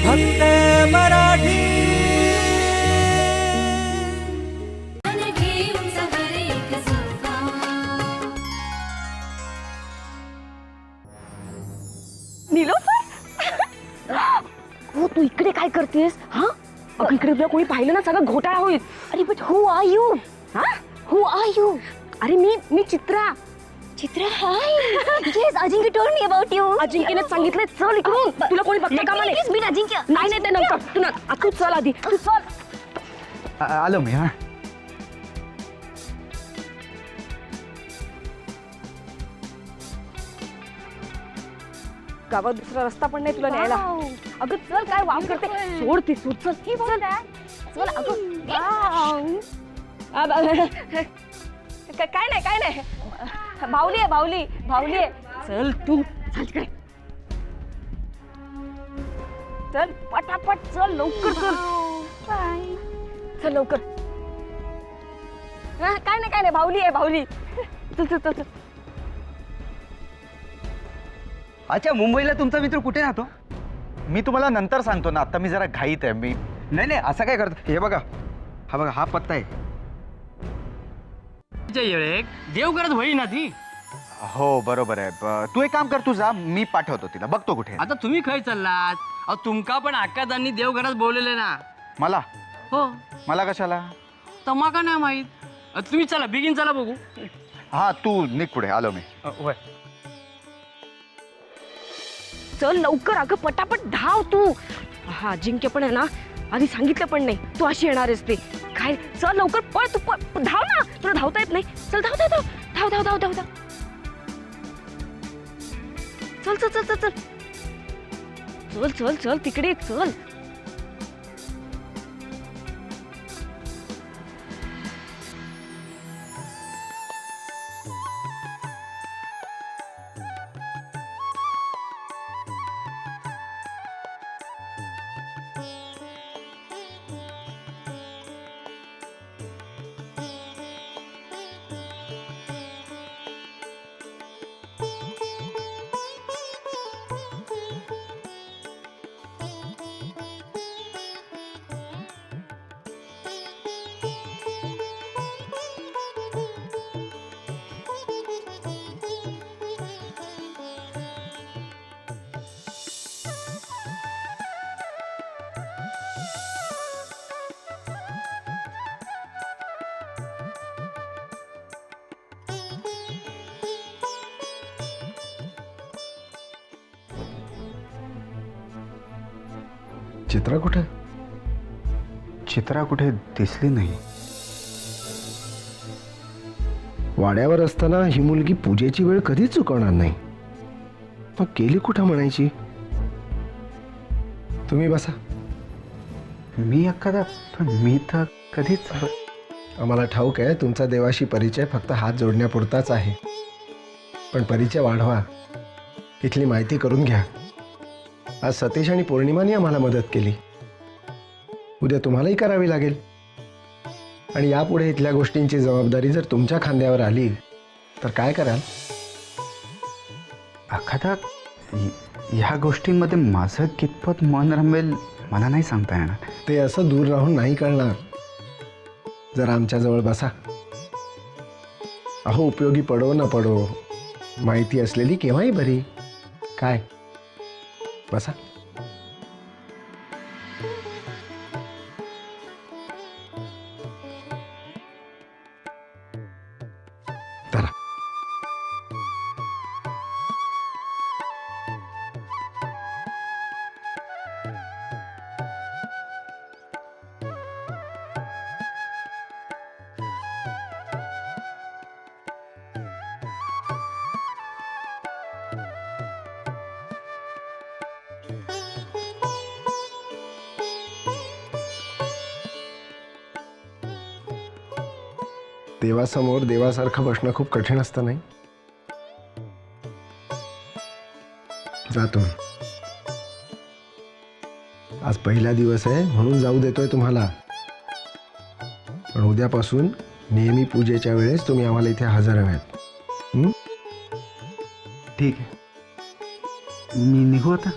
फक्त मराठी। निलोफर, हो तू इकडे काय करतेस? हा अगं इकडे तुला कोणी पाहिलं ना सगळं घोटाळा होईल. अरे बट हु आर यू? हा हु आर यू? अरे मी Chitra. Chitra hi. Yes Ajinkya told me about you. अजिंक्यने सांगितलंय चल इकडून. तुला कोणी बघता का म्हणे? मी अजिंक्य. नाही ते नंतर. तू चल आधी. तू चल. आलो मी. हा गावात दुसरा रस्ता पण नाही तुला न्यायला. अगं चल काय वाम करते. सोड ती सूट. चल ही चल. चल अगं. काय नाही. भावली आहे. चल तू चल तिकडे. चल पटापट चल लवकर चल. चल लवकर. काय नाही भावली आहे. चल. अच्छा, मुंबईला तुमचा मित्र कुठे राहतो? मी तुम्हाला नंतर सांगतो ना. आता मी जरा घाईत आहे. मी नाही असं काय करतो. हे बघा हा पत्ता आहे. देवगरज होई ना ती. हो बरोबर आहे. तू एक काम कर, तू जा, मी पाठवतो तिला. बघतो कुठे. आता तुम्ही खय चाललात? अहो तुमका पण अक्कादांनी देवघरात बोललेले ना. मला हो कशाला? तमाका नाही माहित. तुम्ही चला बिगिन चला बघू. हा तू निघ पुढे. आलो मी. चल लवकर. अगं पटापट धाव तू. हा अजिंक्य पण आहे ना, आधी सांगितलं पण नाही तू अशी येणारच ते. काय चल लवकर पळ तू. धाव ना. तुला धावता येत नाही. चल धाव. चल तिकडे चल. चित्रा कुठे दिसली नाही. वाड्यावर असताना ही मुलगी पूजेची वेळ कधीच चुकवणार नाही. मग केली कुठं म्हणायची? तुम्ही बसा. मी एखादा मी तर कधीच. आम्हाला ठाऊक आहे तुमचा देवाशी परिचय फक्त हात जोडण्यापुरताच आहे, पण परिचय वाढवा. इथली माहिती करून घ्या. आज सतीश आणि पौर्णिमाने आम्हाला मदत केली. उद्या तुम्हालाही करावी लागेल. आणि यापुढे इथल्या गोष्टींची जबाबदारी जर तुमच्या खांद्यावर आली तर काय कराल? एखादा ह्या गोष्टींमध्ये माझं कितपत मन रमेल मला नाही सांगता येणार. ते असं दूर राहून नाही कळणार. जरा आमच्याजवळ बसा. अहो उपयोगी पडो न पडो, माहिती असलेली केव्हाही बरी. काय बसा. धरा. देवासमोर देवासारखं बसणं खूप कठीण असतं नाही? जातो. आज पहिला दिवस आहे म्हणून जाऊ देतोय तुम्हाला, पण उद्यापासून नेहमी पूजेच्या वेळेस तुम्ही आम्हाला इथे हजर हव्यात. ठीक आहे, मी निघू आता.